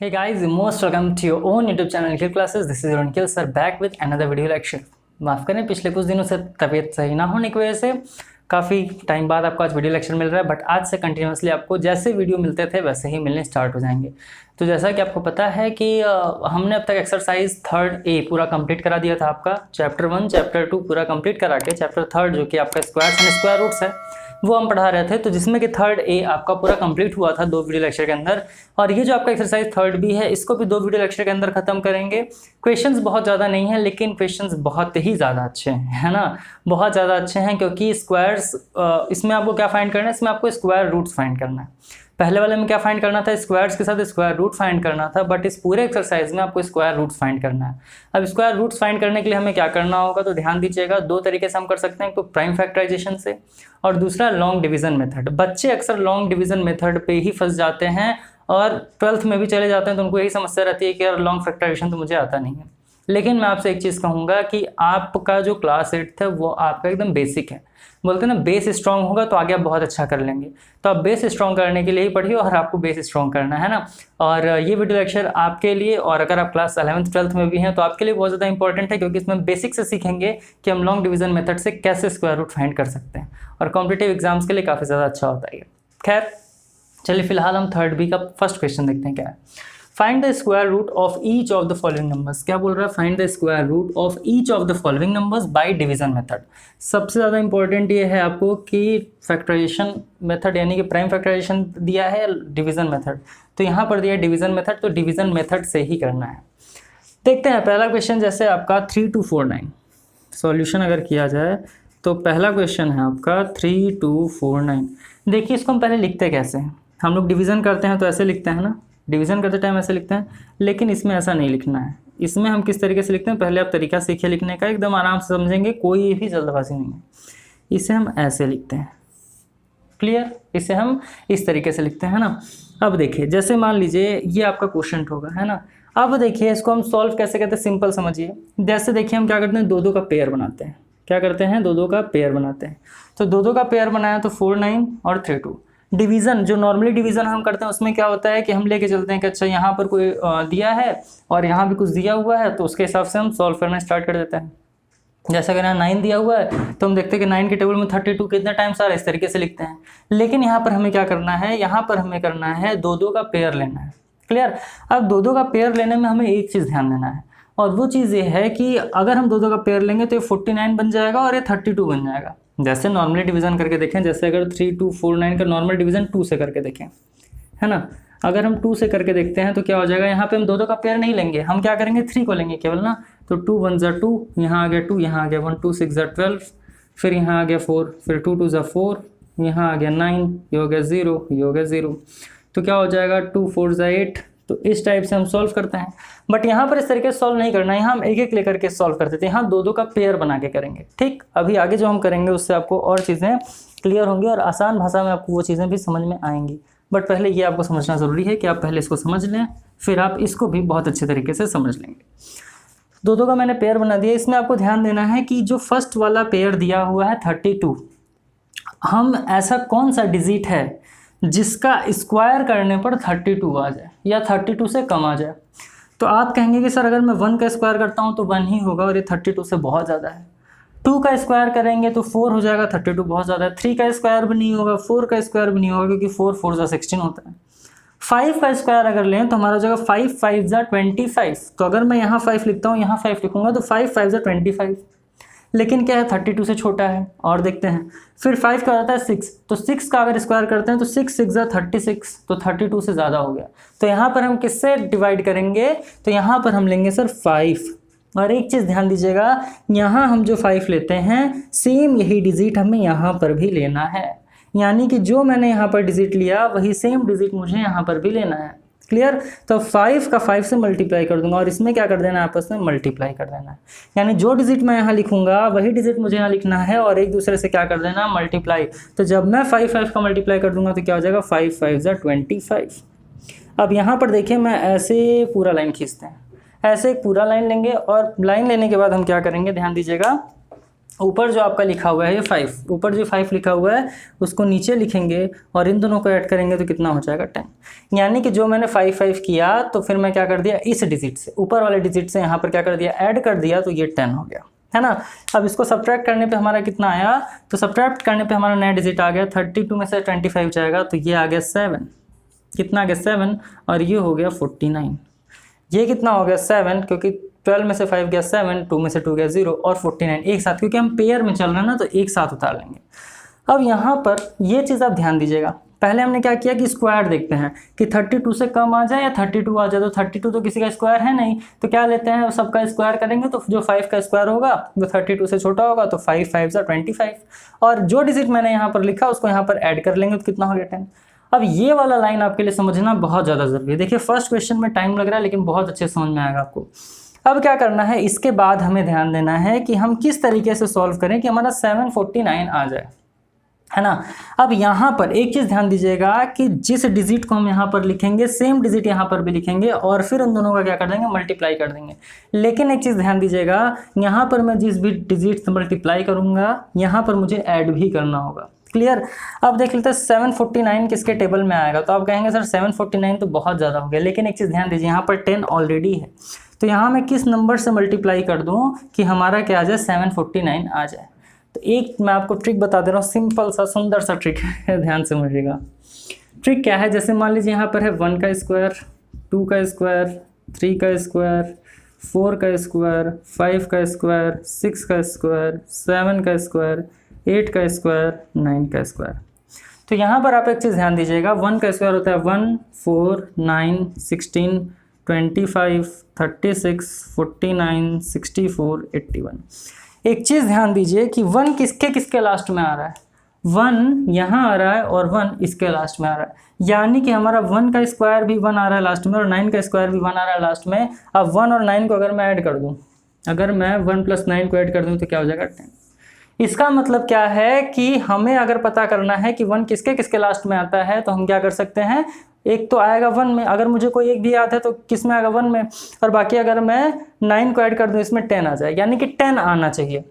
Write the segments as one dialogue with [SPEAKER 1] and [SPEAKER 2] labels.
[SPEAKER 1] Hey guys, most welcome to your own YouTube channel Nikhil Classes. This is your Nikhil sir back with another video lecture. माफ़ करें पिछले कुछ दिनों से तबीयत सही ना होने की वजह से काफ़ी टाइम बाद आपको आज वीडियो लेक्चर मिल रहा है, बट आज से कंटिन्यूसली आपको जैसे वीडियो मिलते थे वैसे ही मिलने स्टार्ट हो जाएंगे। तो जैसा कि आपको पता है कि हमने अब तक एक्सरसाइज 3rd A पूरा कंप्लीट करा दिया था। आपका चैप्टर 1 चैप्टर 2 पूरा कंप्लीट करा के चैप्टर 3rd जो कि आपका स्क्वायर्स एंड स्क्वायर रूट्स है वो हम पढ़ा रहे थे। तो जिसमें कि 3rd A आपका पूरा कंप्लीट हुआ था 2 वीडियो लेक्चर के अंदर, और ये जो आपका एक्सरसाइज 3rd B है इसको भी 2 वीडियो लेक्चर के अंदर खत्म करेंगे। क्वेश्चंस बहुत ज़्यादा नहीं है लेकिन क्वेश्चंस बहुत ही ज़्यादा अच्छे हैं, है ना, बहुत ज़्यादा अच्छे हैं, क्योंकि स्क्वायर्स इसमें आपको क्या फाइंड करना है, इसमें आपको स्क्वायर रूट्स फाइंड करना है। पहले वाले में क्या फाइंड करना था, स्क्वायर्स के साथ स्क्वायर रूट फाइंड करना था, बट इस पूरे एक्सरसाइज में आपको स्क्वायर रूट्स फाइंड करना है। अब स्क्वायर रूट्स फाइंड करने के लिए हमें क्या करना होगा, तो ध्यान दीजिएगा, 2 तरीके से हम कर सकते हैं, एक तो प्राइम फैक्टराइजेशन से और दूसरा लॉन्ग डिवीजन मेथड। बच्चे अक्सर लॉन्ग डिवीजन मेथड पे ही फंस जाते हैं और 12th में भी चले जाते हैं, तो उनको यही समस्या रहती है कि यार लॉन्ग फैक्टराइजेशन तो मुझे आता नहीं है। लेकिन मैं आपसे एक चीज़ कहूँगा कि आपका जो क्लास 8 है वो आपका एकदम बेसिक है। बोलते हैं ना, बेस स्ट्रांग होगा तो आगे आप बहुत अच्छा कर लेंगे। तो आप बेस स्ट्रांग करने के लिए ही पढ़िए और आपको बेस स्ट्रांग करना है ना। और ये वीडियो लेक्चर आपके लिए, और अगर आप क्लास 11th 12th में भी हैं तो आपके लिए बहुत ज़्यादा इंपॉर्टेंट है, क्योंकि इसमें बेसिक से सीखेंगे कि हम लॉन्ग डिवीजन मेथड से कैसे स्क्वायर रूट फाइंड कर सकते हैं, और कॉम्पिटिटिव एग्जाम्स के लिए काफ़ी ज़्यादा अच्छा होता है। खैर चलिए फिलहाल हम 3rd B का फर्स्ट क्वेश्चन देखते हैं क्या है। Find the square root of each of the following numbers. क्या बोल रहा है, find the square root of each of the following numbers by division method. सबसे ज़्यादा इंपॉर्टेंट ये है आपको कि फैक्टराइजेशन मेथड यानी कि प्राइम फैक्टराइजेशन दिया है, डिवीजन मेथड तो यहाँ पर दिया है डिवीजन मेथड, तो डिवीजन मेथड से ही करना है। देखते हैं पहला क्वेश्चन, जैसे आपका 3 2 4 9 सॉल्यूशन अगर किया जाए तो पहला क्वेश्चन है आपका 3 2 4 9। देखिए इसको हम पहले लिखते कैसे हैं, हम लोग डिवीज़न करते हैं तो ऐसे लिखते हैं ना, डिवीज़न करते टाइम ऐसे लिखते हैं, लेकिन इसमें ऐसा नहीं लिखना है। इसमें हम किस तरीके से लिखते हैं, पहले आप तरीका सीखिए लिखने का, एकदम आराम से समझेंगे, कोई भी जल्दबाजी नहीं है। इसे हम ऐसे लिखते हैं, क्लियर, इसे हम इस तरीके से लिखते हैं ना। अब देखिए जैसे मान लीजिए ये आपका क्वोशंट होगा, है ना। अब देखिए इसको हम सॉल्व कैसे करते हैं, सिंपल समझिए। जैसे देखिए हम क्या करते हैं, 2 का पेयर बनाते हैं। क्या करते हैं, 2 का पेयर बनाते हैं। तो 2 का पेयर बनाया तो 4 9 और 3 2। डिवीज़न जो नॉर्मली डिवीज़न हम करते हैं उसमें क्या होता है कि हम लेके चलते हैं कि अच्छा यहाँ पर कोई दिया है और यहाँ भी कुछ दिया हुआ है, तो उसके हिसाब से हम सॉल्व करना स्टार्ट कर देते हैं। जैसे अगर यहाँ 9 दिया हुआ है तो हम देखते हैं कि 9 के टेबल में 32 कितने टाइम्स आ रहा है, इस तरीके से लिखते हैं। लेकिन यहाँ पर हमें क्या करना है, यहाँ पर हमें करना है 2 का पेयर लेना है, क्लियर। अब 2 का पेयर लेने में हमें एक चीज़ ध्यान देना है, और वो चीज़ ये है कि अगर हम 2 का पेयर लेंगे तो ये 49 बन जाएगा और ये 32 बन जाएगा। जैसे नॉर्मली डिवीज़न करके देखें, जैसे अगर 3 2 4 9 का नॉर्मल डिवीज़न 2 से करके देखें, है ना। अगर हम 2 से करके देखते हैं तो क्या हो जाएगा, यहाँ पे हम 2 का पेयर नहीं लेंगे, हम क्या करेंगे 3 को लेंगे केवल ना। तो 2 1 ज़ा 2, यहाँ आ गया 2, यहाँ आ गया 1, 2 6 ज़ा 12, फिर यहाँ आ गया 4, फिर 2 2 ज़ा 4, यहाँ आ गया 9, ये हो गया 0, ये हो गया 0। तो क्या हो जाएगा 2 4 ज़ा 8। तो इस टाइप से हम सॉल्व करते हैं, बट यहाँ पर इस तरीके से सॉल्व नहीं करना है, यहाँ हम एक एक लेकर के सॉल्व करते थे, यहाँ 2 का पेयर बना के करेंगे। ठीक, अभी आगे जो हम करेंगे उससे आपको और चीज़ें क्लियर होंगी और आसान भाषा में आपको वो चीज़ें भी समझ में आएंगी। बट पहले ये आपको समझना ज़रूरी है कि आप पहले इसको समझ लें, फिर आप इसको भी बहुत अच्छे तरीके से समझ लेंगे। 2 का मैंने पेयर बना दिया। इसमें आपको ध्यान देना है कि जो फर्स्ट वाला पेयर दिया हुआ है 32, हम ऐसा कौन सा डिजिट है जिसका स्क्वायर करने पर 32 आ जाए या 32 से कम आ जाए। तो आप कहेंगे कि सर अगर मैं 1 का स्क्वायर करता हूँ तो 1 ही होगा और ये 32 से बहुत ज़्यादा है। 2 का स्क्वायर करेंगे तो 4 हो जाएगा, 32 बहुत ज़्यादा है। 3 का स्क्वायर भी नहीं होगा, 4 का स्क्वायर भी नहीं होगा, क्योंकि 4 4 ज़ा 16 होता है। 5 का स्क्वायर अगर लें तो हमारा हो जाएगा 5 5 ज़ा 25। तो अगर मैं यहाँ 5 लिखता हूँ, यहाँ 5 लिखूँगा तो 5 5 ज़ा 25, लेकिन क्या है 32 से छोटा है। और देखते हैं फिर 5 का आता है 6, तो 6 का अगर स्क्वायर करते हैं तो 6 6 ज़ा 36, तो 32 से ज़्यादा हो गया। तो यहाँ पर हम किससे डिवाइड करेंगे, तो यहाँ पर हम लेंगे सर 5। और एक चीज़ ध्यान दीजिएगा, यहाँ हम जो 5 लेते हैं सेम यही डिजिट हमें यहाँ पर भी लेना है, यानी कि जो मैंने यहाँ पर डिजिट लिया वही सेम डिजिट मुझे यहाँ पर भी लेना है, क्लियर। तो 5 का 5 से मल्टीप्लाई कर दूंगा और इसमें क्या कर देना है, आपस में मल्टीप्लाई कर देना है। यानी जो डिजिट मैं यहाँ लिखूंगा वही डिजिट मुझे यहाँ लिखना है और एक दूसरे से क्या कर देना, मल्टीप्लाई। तो जब मैं 5 5 का मल्टीप्लाई कर दूंगा तो क्या हो जाएगा 5 5 ज़ा 25। अब यहाँ पर देखिए मैं ऐसे पूरा लाइन खींचते हैं, ऐसे एक पूरा लाइन लेंगे और लाइन लेने के बाद हम क्या करेंगे, ध्यान दीजिएगा, ऊपर जो आपका लिखा हुआ है ये 5, ऊपर जो 5 लिखा हुआ है उसको नीचे लिखेंगे और इन दोनों को ऐड करेंगे तो कितना हो जाएगा 10। यानी कि जो मैंने 5 5 किया तो फिर मैं क्या कर दिया, इस डिजिट से, ऊपर वाले डिजिट से यहाँ पर क्या कर दिया, ऐड कर दिया, तो ये 10 हो गया, है ना। अब इसको सब्ट्रैक्ट करने पे हमारा कितना आया, तो सब्ट्रैक्ट करने पे हमारा नया डिजिट आ गया 32 में से 25 जाएगा तो ये आ गया 7, कितना आ गया 7, और ये हो गया 49। ये कितना हो गया 7, क्योंकि 12 में से 5 गया 7, 2 में से 2 गया 0 और 49 एक साथ, क्योंकि हम पेयर में चल रहे हैं ना तो एक साथ उतार लेंगे। अब यहाँ पर ये चीज़ आप ध्यान दीजिएगा, पहले हमने क्या किया कि स्क्वायर देखते हैं कि 32 से कम आ जाए या 32 आ जाए, तो 32 तो किसी का स्क्वायर है नहीं, तो क्या लेते हैं सबका स्क्वायर करेंगे, तो जो 5 का स्क्वायर होगा वो 32 से छोटा होगा, तो 5 5 सा 25, और जो डिजिट मैंने यहाँ पर लिखा उसको यहाँ पर ऐड कर लेंगे तो कितना हो गया 10। अब ये वाला लाइन आपके लिए समझना बहुत ज़्यादा ज़रूरी है। देखिए फर्स्ट क्वेश्चन में टाइम लग रहा है लेकिन बहुत अच्छे समझ में आएगा आपको। अब क्या करना है, इसके बाद हमें ध्यान देना है कि हम किस तरीके से सॉल्व करें कि हमारा 749 आ जाए, है ना। अब यहाँ पर एक चीज़ ध्यान दीजिएगा कि जिस डिजिट को हम यहाँ पर लिखेंगे सेम डिजिट यहाँ पर भी लिखेंगे और फिर उन दोनों का क्या कर देंगे, मल्टीप्लाई कर देंगे। लेकिन एक चीज़ ध्यान दीजिएगा, यहाँ पर मैं जिस भी डिजिट से मल्टीप्लाई करूँगा यहाँ पर मुझे ऐड भी करना होगा। क्लियर। अब देख लेते हैं 749 किसके टेबल में आएगा, तो आप कहेंगे सर 749 तो बहुत ज़्यादा हो गया, लेकिन एक चीज़ ध्यान दीजिए यहाँ पर 10 ऑलरेडी है, तो यहाँ मैं किस नंबर से मल्टीप्लाई कर दूँ कि हमारा क्या आ जाए 749 आ जाए। तो एक मैं आपको ट्रिक बता दे रहा हूँ, सिंपल सा सुंदर सा ट्रिक है, ध्यान से समझिएगा। ट्रिक क्या है, जैसे मान लीजिए यहाँ पर है 1 का स्क्वायर, 2 का स्क्वायर, 3 का स्क्वायर, 4 का स्क्वायर, 5 का स्क्वायर, 6 का स्क्वायर, 7 का स्क्वायर, 8 का स्क्वायर, 9 का स्क्वायर। तो यहाँ पर आप एक चीज़ ध्यान दीजिएगा, 1 का स्क्वायर होता है 1, 4, 9, 16, 25, 36, 49, 64, 81। एक चीज़ ध्यान दीजिए कि 1 किसके किसके लास्ट में आ रहा है, 1 यहाँ आ रहा है और 1 इसके लास्ट में आ रहा है, यानी कि हमारा 1 का स्क्वायर भी 1 आ रहा है लास्ट में और 9 का स्क्वायर भी 1 आ रहा है लास्ट में। अब 1 और 9 को अगर मैं ऐड कर दूँ, अगर मैं 1 + 9 को ऐड कर दूँ तो क्या हो जाएगा 10। इसका मतलब क्या है कि हमें अगर पता करना है कि 1 किसके किसके लास्ट में आता है तो हम क्या कर सकते हैं, एक तो आएगा 1 में, अगर मुझे कोई एक भी याद है तो किस में आएगा 1 में, और बाकी अगर मैं 9 को ऐड कर दूं इसमें 10 आ जाए, यानी कि 10 आना चाहिए।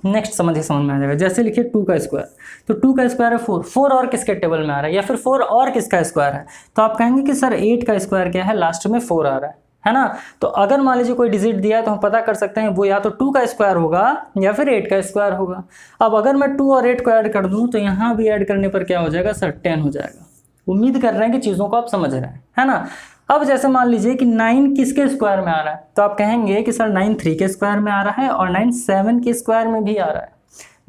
[SPEAKER 1] नेक्स्ट समझ में आ जाएगा, जैसे लिखिए 2 का स्क्वायर, तो 2 का स्क्वायर है 4, 4 और किसके टेबल में आ रहा है, या फिर 4 और किसका स्क्वायर है, तो आप कहेंगे कि सर 8 का स्क्वायर क्या है, लास्ट में 4 आ रहा है ना। तो अगर मान लीजिए कोई डिजिट दिया है तो हम पता कर सकते हैं वो या तो 2 का स्क्वायर होगा या फिर 8 का स्क्वायर होगा। अब अगर मैं 2 और 8 को ऐड कर दूं तो यहाँ भी ऐड करने पर क्या हो जाएगा सर 10 हो जाएगा। उम्मीद कर रहे हैं कि चीज़ों को आप समझ रहे हैं, है ना। अब जैसे मान लीजिए कि 9 किसके स्क्वायर में आ रहा है, तो आप कहेंगे कि सर 9 3 के स्क्वायर में आ रहा है और 9 7 के स्क्वायर में भी आ रहा है,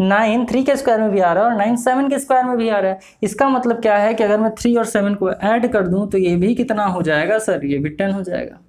[SPEAKER 1] 9 3 के स्क्वायर में भी आ रहा है और 9 7 के स्क्वायर में भी आ रहा है। इसका मतलब क्या है कि अगर मैं 3 और 7 को ऐड कर दूं तो ये भी कितना हो जाएगा सर, ये भी 10 हो जाएगा।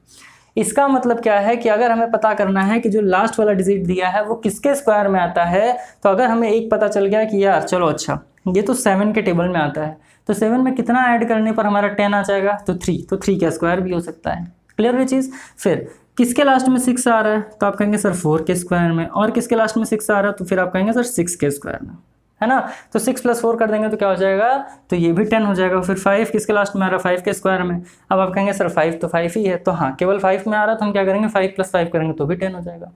[SPEAKER 1] इसका मतलब क्या है कि अगर हमें पता करना है कि जो लास्ट वाला डिजिट दिया है वो किसके स्क्वायर में आता है, तो अगर हमें एक पता चल गया कि यार चलो अच्छा ये तो 7 के टेबल में आता है, तो 7 में कितना ऐड करने पर हमारा 10 आ जाएगा, तो 3, तो 3 का स्क्वायर भी हो सकता है। क्लियर हुई चीज़। फिर किसके लास्ट में 6 आ रहा है, तो आप कहेंगे सर 4 के स्क्वायर में, और किसके लास्ट में 6 आ रहा है, तो फिर आप कहेंगे सर 6 के स्क्वायर में, है ना। तो 6 + 4 कर देंगे तो क्या हो जाएगा, तो ये भी 10 हो जाएगा। फिर 5 किसके लास्ट में आ रहा है, 5 के स्क्वायर में। अब आप कहेंगे सर 5 तो 5 ही है, तो हाँ केवल 5 में आ रहा है तो हम क्या करेंगे 5 + 5 करेंगे तो भी 10 हो जाएगा।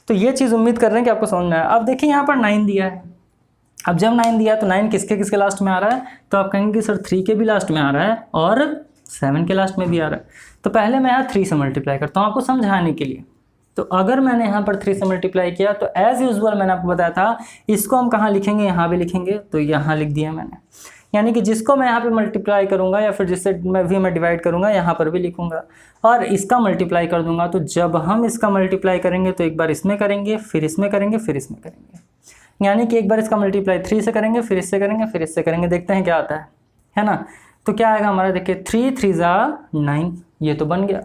[SPEAKER 1] तो ये चीज़ उम्मीद कर रहे हैं कि आपको समझ में आया। अब देखिए यहाँ पर 9 दिया है, अब जब 9 दिया तो 9 किसके किसके लास्ट में आ रहा है, तो आप कहेंगे सर 3 के भी लास्ट में आ रहा है और 7 के लास्ट में भी आ रहा है। तो पहले मैं यहाँ 3 से मल्टीप्लाई करता हूँ आपको समझाने के लिए। तो अगर मैंने यहाँ पर 3 से मल्टीप्लाई किया तो एज यूजुअल मैंने आपको बताया था इसको हम कहाँ लिखेंगे, यहाँ भी लिखेंगे, तो यहाँ लिख दिया मैंने। यानी कि जिसको मैं यहाँ पे मल्टीप्लाई करूँगा या फिर जिससे मैं डिवाइड करूँगा यहाँ पर भी लिखूँगा और इसका मल्टीप्लाई कर दूँगा। तो जब हम इसका मल्टीप्लाई करेंगे तो एक बार इसमें करेंगे, फिर इसमें करेंगे, फिर इसमें करेंगे, यानी कि एक बार इसका मल्टीप्लाई 3 से करेंगे, फिर इससे करेंगे, फिर इससे करेंगे, देखते हैं क्या आता है ना। तो क्या आएगा हमारा, देखिए 3 3 ज़ा 9, ये तो बन गया।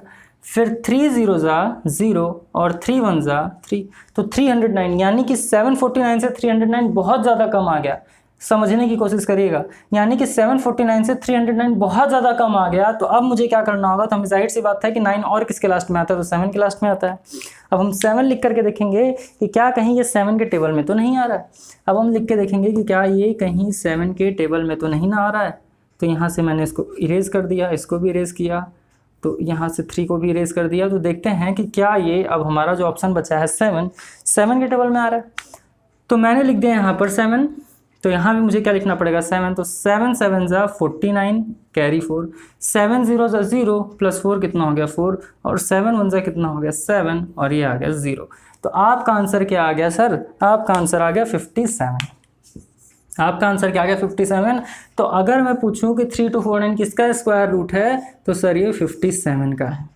[SPEAKER 1] फिर 3 0 ज़ा 0 और 3 1 ज़ा 3, तो 309, यानी कि 749 से 309 बहुत ज़्यादा कम आ गया। समझने की कोशिश करिएगा, यानी कि 749 से 309 बहुत ज़्यादा कम आ गया। तो अब मुझे क्या करना होगा, तो हमें जाहिर सी बात है कि 9 और किसके लास्ट में आता है, तो 7 के लास्ट में आता है। अब हम 7 लिख करके देखेंगे कि क्या कहीं ये 7 के टेबल में तो नहीं आ रहा है। अब हम लिख के देखेंगे कि क्या ये कहीं 7 के टेबल में तो नहीं ना आ रहा है। तो यहाँ से मैंने इसको इरेज कर दिया, इसको भी इरेज किया, तो यहाँ से 3 को भी इरेज कर दिया। तो देखते हैं कि क्या ये अब हमारा जो ऑप्शन बचा है 7 के टेबल में आ रहा है। तो मैंने लिख दिया यहाँ पर 7, तो यहाँ भी मुझे क्या लिखना पड़ेगा 7, तो 7 7 ज़ा 49 कैरी 4, 7 0 ज़ा 0 प्लस 4 कितना हो गया 4, और 7 1 ज़ा कितना हो गया 7, और ये आ गया 0। तो आपका आंसर क्या आ गया सर? आपका आंसर आ गया 57। आपका आंसर क्या आ गया 57। तो अगर मैं पूछूं कि 3 to 49 किसका स्क्वायर रूट है, तो सर ये 57 का है।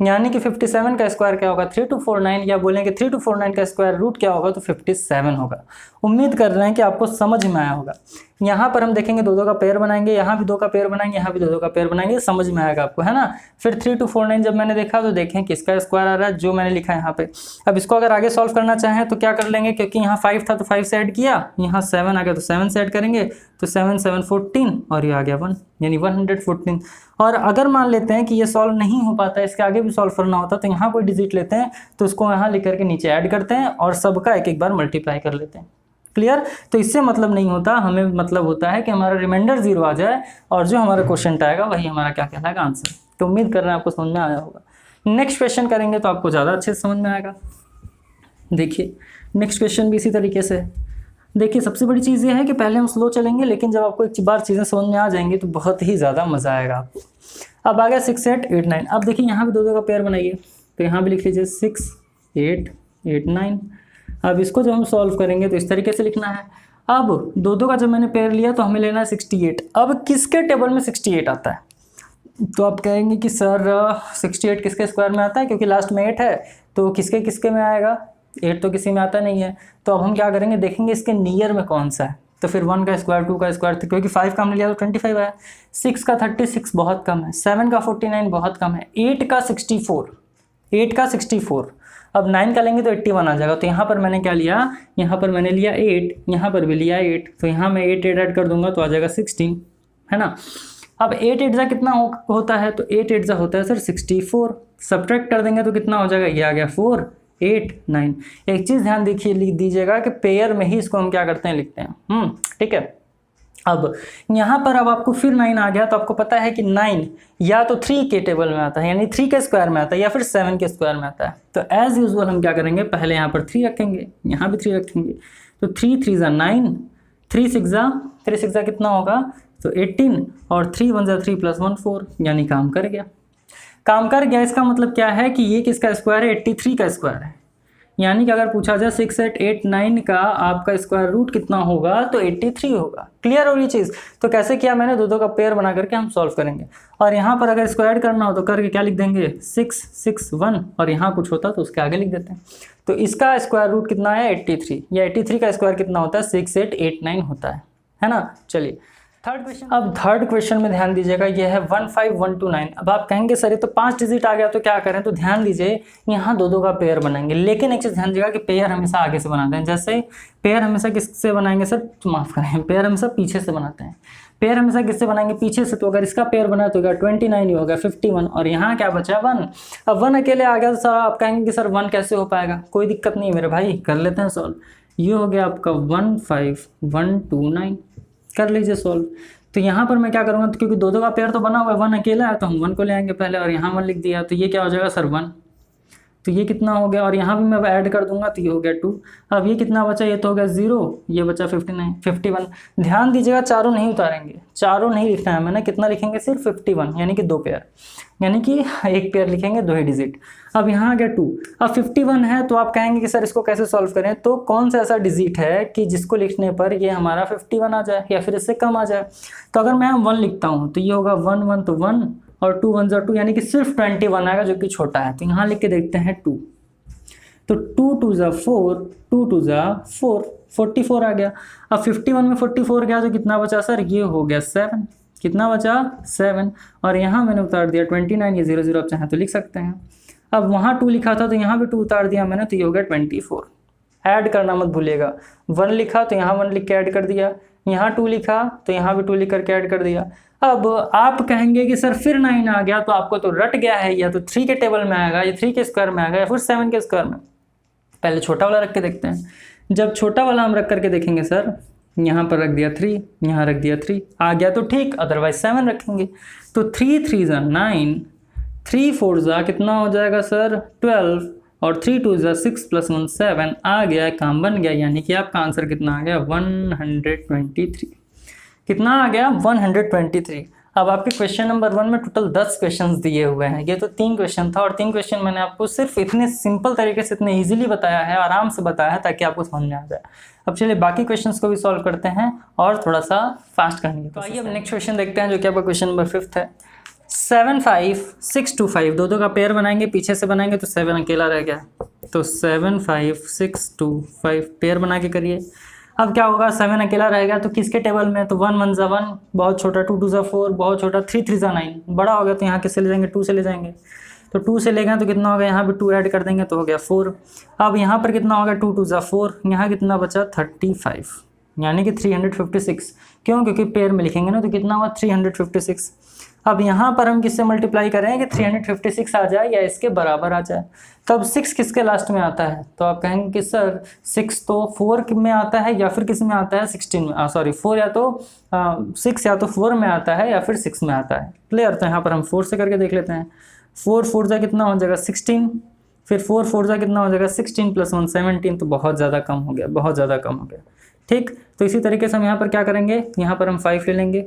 [SPEAKER 1] यानी कि 57 का स्क्वायर क्या होगा 3 to 49, या बोलें कि 3 to 49 का स्क्वायर रूट क्या होगा, तो 57 होगा। उम्मीद कर रहे हैं कि आपको समझ में आया होगा। यहाँ पर हम देखेंगे 2 2 का पेयर बनाएंगे, यहाँ भी 2 का पेयर बनाएंगे, यहाँ भी 2 2 का पेयर बनाएंगे, समझ में आएगा आपको, है ना। फिर 3 to 49 जब मैंने देखा तो देखें किसका स्क्वायर आ रहा है, जो मैंने लिखा है यहाँ पे। अब इसको अगर आगे सॉल्व करना चाहें तो क्या कर लेंगे, क्योंकि यहाँ 5 था तो 5 से ऐड किया, यहाँ 7 आ गया तो 7 से ऐड करेंगे, तो 7 7 14, और ये आ गया 1, यानी 114। और अगर मान लेते हैं कि ये सॉल्व नहीं हो पाता है, इसके आगे भी सॉल्व करना होता, तो यहाँ कोई डिजिट लेते हैं, तो उसको यहाँ लिख करके नीचे ऐड करते हैं और सबका एक एक बार मल्टीप्लाई कर लेते हैं। क्लियर? तो इससे मतलब नहीं होता, हमें मतलब होता है कि हमारा रिमाइंडर 0 आ जाए और जो हमारा क्वेश्चन आएगा वही हमारा क्या कहलाएगा आंसर। तो उम्मीद कर रहे हैं आपको समझ में आया होगा। नेक्स्ट क्वेश्चन करेंगे तो आपको ज़्यादा अच्छे से समझ में आएगा। देखिए नेक्स्ट क्वेश्चन भी इसी तरीके से। देखिए सबसे बड़ी चीज़ ये है कि पहले हम स्लो चलेंगे, लेकिन जब आपको एक बार चीज़ें समझ में आ जाएंगी तो बहुत ही ज़्यादा मज़ा आएगा आपको। अब आ गया 6 8 8 9। अब देखिए यहाँ भी 2 2 का पेयर बनाइए, तो यहाँ भी लिख लीजिए 6 8 8 9। अब इसको जब हम सॉल्व करेंगे तो इस तरीके से लिखना है। अब 2 2 का जब मैंने पेयर लिया तो हमें लेना है 68। अब किसके टेबल में 68 आता है, तो आप कहेंगे कि सर 68 किसके स्क्वायर में आता है, क्योंकि लास्ट में 8 है, तो किसके किसके में आएगा, 8 तो किसी में आता नहीं है। तो अब हम क्या करेंगे, देखेंगे इसके नियर में कौन सा है, तो फिर 1 का स्क्वायर 2 का स्क्वायर, क्योंकि 5 का हमने लिया तो 25 आया, 6 का 36 बहुत कम है, 7 का 49 बहुत कम है, 8 का 64। अब 9 का लेंगे तो 81 आ जाएगा। तो यहाँ पर मैंने क्या लिया, यहाँ पर मैंने लिया 8, यहाँ पर भी लिया 8, तो यहाँ मैं 8 8 ऐड कर दूंगा तो आ जाएगा 16, है ना। अब 8 8 जा कितना होता है, तो 8 8 जा होता है सर 64। सब्ट्रैक्ट कर देंगे तो कितना हो जाएगा, ये आ गया 4 8 9। एक चीज़ ध्यान देखिए, लिख दीजिएगा कि पेयर में ही इसको हम क्या करते हैं, लिखते हैं। ठीक है। अब यहाँ पर अब आपको फिर 9 आ गया, तो आपको पता है कि 9 या तो 3 के टेबल में आता है, यानी 3 के स्क्वायर में आता है, या फिर 7 के स्क्वायर में आता है। तो एज यूजुअल हम क्या करेंगे, पहले यहाँ पर 3 रखेंगे, यहाँ भी 3 रखेंगे, तो 3 3 ज़ा 9, 3 6 ज़ा कितना होगा, तो 18, और 3 1 ज़ा 3 प्लस 1 4, यानी काम कर गया। इसका मतलब क्या है कि ये किसका स्क्वायर है, 83 का स्क्वायर है। यानी कि अगर पूछा जाए 6 8 8 9 का आपका स्क्वायर रूट कितना होगा, तो 83 होगा। क्लियर हो ये चीज़? तो कैसे किया मैंने, 2 2 का पेयर बना करके हम सॉल्व करेंगे। और यहाँ पर अगर स्क्वायर करना हो तो करके क्या लिख देंगे, 6 6 1, और यहाँ कुछ होता तो उसके आगे लिख देते हैं। तो इसका स्क्वायर रूट कितना है 83, या 83 का स्क्वायर कितना होता है 6 8 8 9 होता है ना। चलिए थर्ड क्वेश्चन। अब थर्ड क्वेश्चन में ध्यान दीजिएगा, ये है 15129। अब आप कहेंगे सर ये तो 5 डिजिट आ गया तो क्या करें, तो ध्यान दीजिए यहाँ 2 2 का पेयर बनाएंगे, लेकिन एक चीज़ ध्यान दीजिएगा कि पेयर हमेशा आगे से बनाते हैं। जैसे पेयर हमेशा किससे बनाएंगे सर, माफ़ करें, पेयर हमेशा पीछे से बनाते हैं। पेयर हमेशा किससे बनाएंगे, पीछे से। तो अगर इसका पेयर बना तो 29 ही होगा 51, और यहाँ क्या बचा 1। अब 1 अकेले आ गया तो सर आप कहेंगे कि सर 1 कैसे हो पाएगा, कोई दिक्कत नहीं है मेरे भाई, कर लेते हैं सॉल्व। ये हो गया आपका 15129, कर लीजिए सॉल्व। तो यहाँ पर मैं क्या करूँगा, तो क्योंकि 2 2 का पेयर तो बना हुआ है, 1 अकेला है, तो हम 1 को ले आएंगे पहले, और यहाँ 1 लिख दिया, तो ये क्या हो जाएगा सर 1। तो ये कितना हो गया, और यहाँ भी मैं ऐड कर दूंगा तो ये हो गया 2। अब ये कितना बचा, ये तो हो गया 0, ये बचा 51। ध्यान दीजिएगा चारों नहीं उतारेंगे, चारों नहीं लिखना है मैंने, कितना लिखेंगे सिर्फ 51, यानी कि 2 पेयर, यानी कि 1 पेयर लिखेंगे 2 ही डिजिट। अब यहाँ आ गया 2। अब 51 है, तो आप कहेंगे कि सर इसको कैसे सॉल्व करें, तो कौन सा ऐसा डिजिट है कि जिसको लिखने पर ये हमारा 51 आ जाए या फिर इससे कम आ जाए। तो अगर मैं 1 लिखता हूँ तो ये होगा 1 1, तो 1, और 2 1 2, यानी कि सिर्फ 21 आएगा, जो कि छोटा है। तो यहाँ लिख के देखते हैं 2, तो 2 2 4, 2 2 4, 44 आ गया। अब 51 में 44 गया तो कितना बचा सर, ये हो गया 7, कितना बचा 7, और यहाँ मैंने उतार दिया 29, ये 0 0 आप चाहें तो लिख सकते हैं। अब वहाँ 2 लिखा था तो यहाँ भी 2 उतार दिया मैंने, तो ये हो गया 24। ऐड करना मत भूलिएगा, 1 लिखा तो यहाँ 1 लिख के ऐड कर दिया, यहाँ 2 लिखा तो यहाँ भी 2 लिख करके ऐड कर दिया। अब आप कहेंगे कि सर फिर 9 आ गया, तो आपको तो रट गया है, या तो 3 के टेबल में आएगा, या 3 के स्क्वायर में आएगा, या फिर 7 के स्क्वायर में। पहले छोटा वाला रख के देखते हैं। जब छोटा वाला हम रख करके देखेंगे सर, यहाँ पर रख दिया 3, यहाँ रख दिया 3, आ गया तो ठीक, अदरवाइज 7 रखेंगे। तो 3 3 ज़ा 9, 3 4 ज़ा कितना हो जाएगा सर 12, और 3 2 ज़ा 6 प्लस 1 7 आ गया, काम बन गया। यानी कि आपका आंसर कितना आ गया 123। कितना आ गया 123। अब आपके क्वेश्चन नंबर 1 में टोटल 10 क्वेश्चंस दिए हुए हैं। ये तो 3 क्वेश्चन था और 3 क्वेश्चन मैंने आपको सिर्फ इतने सिंपल तरीके से इतने इजीली बताया है, आराम से बताया है ताकि आपको समझ में आ जाए। अब चलिए बाकी क्वेश्चंस को भी सॉल्व करते हैं और थोड़ा सा फास्ट करने की। तो आइए अब नेक्स्ट क्वेश्चन देखते हैं जो कि आपका क्वेश्चन नंबर 5 है। 7 5 6 2 5 दो का पेयर बनाएंगे, पीछे से बनाएंगे तो 7 अकेला रह गया, तो 7 5 6 2 5 पेयर बना के करिए। अब क्या होगा 7 अकेला रहेगा तो किसके टेबल में, तो 1 1 ज़ा 1 बहुत छोटा, 2 2 ज़ा 4 बहुत छोटा, 3 3 ज़ा 9 बड़ा हो गया, तो यहाँ किससे ले जाएंगे 2 से ले जाएंगे। तो 2 से ले गए तो कितना हो गया, यहाँ पे 2 ऐड कर देंगे तो हो गया 4। अब यहाँ पर कितना होगा 2 2 ज़ा 4, यहाँ कितना बचा 35, यानी कि 356। क्यों, क्योंकि पेयर में लिखेंगे ना, तो कितना हुआ 356। अब यहाँ पर हम किससे मल्टीप्लाई करें कि 356 आ जाए या इसके बराबर आ जाए। तब 6 किसके लास्ट में आता है, तो आप कहेंगे कि सर 6 तो 4 में आता है या फिर किस में आता है 16 में, सॉरी 4 या तो 6 या तो 4 में आता है या फिर 6 में आता है। क्लियर, तो यहाँ पर हम 4 से करके देख लेते हैं। 4 4 जा कितना हो जाएगा 16, फिर 4 4 जा कितना हो जाएगा 16 प्लस 1 17, तो बहुत ज़्यादा कम हो गया, बहुत ज़्यादा कम हो गया। ठीक, तो इसी तरीके से हम यहाँ पर क्या करेंगे, यहाँ पर हम 5 ले लेंगे।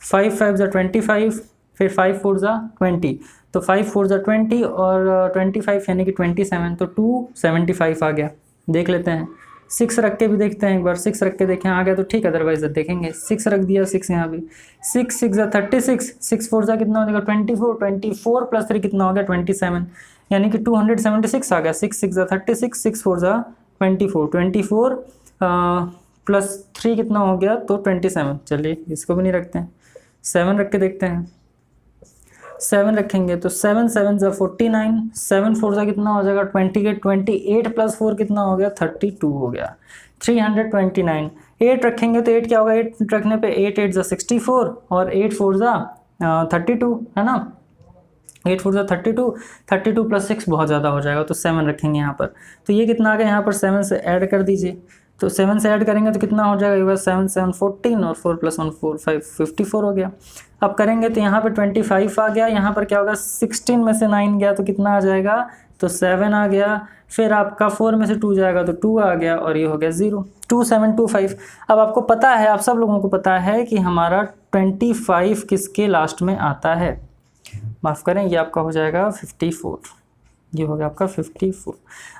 [SPEAKER 1] 5 5 जा 25, फिर 5 4 जा 20, तो 5 4 जा 20 और 25 यानी कि 27, तो 275 आ गया। देख लेते हैं, 6 रख के भी देखते हैं एक बार, 6 रख के देखें आ गया तो ठीक, अदरवाइज देखेंगे। 6 रख दिया, 6 यहाँ भी, 6 6 जा 36, 6 4 जा कितना हो जाएगा 24, 24 प्लस 3 कितना हो गया 27, यानी कि 276 आ गया। 6 6 जा 36, 6 4 जा 24, 24 प्लस 3 कितना हो गया तो 27। चलिए इसको भी नहीं रखते हैं, 7 रख के देखते हैं। 7 रखेंगे तो 7 7 जा 49, 7 4 जा कितना हो जाएगा 28 प्लस 4 कितना हो गया 32 हो गया, 329। 8 रखेंगे तो 8 क्या होगा, 8 रखने पे 8 8 जा 64 और 8 4 जा 32 है ना, 8 4 जा 32, 32 प्लस 6 बहुत ज़्यादा हो जाएगा, तो 7 रखेंगे यहाँ पर। तो ये कितना आ गया, यहाँ पर 7 से ऐड कर दीजिए, तो 7 से ऐड करेंगे तो कितना हो जाएगा 7 7 14 और 4 प्लस 1 4 5 54 हो गया। अब करेंगे तो यहाँ पे 25 आ गया, यहाँ पर क्या होगा 16 में से 9 गया तो कितना आ जाएगा, तो 7 आ गया। फिर आपका 4 में से 2 जाएगा तो 2 आ गया और ये हो गया 0, 2725। अब आपको पता है, आप सब लोगों को पता है कि हमारा 25 किसके लास्ट में आता है, माफ़ करें ये आपका हो जाएगा 54, ये हो गया आपका 54।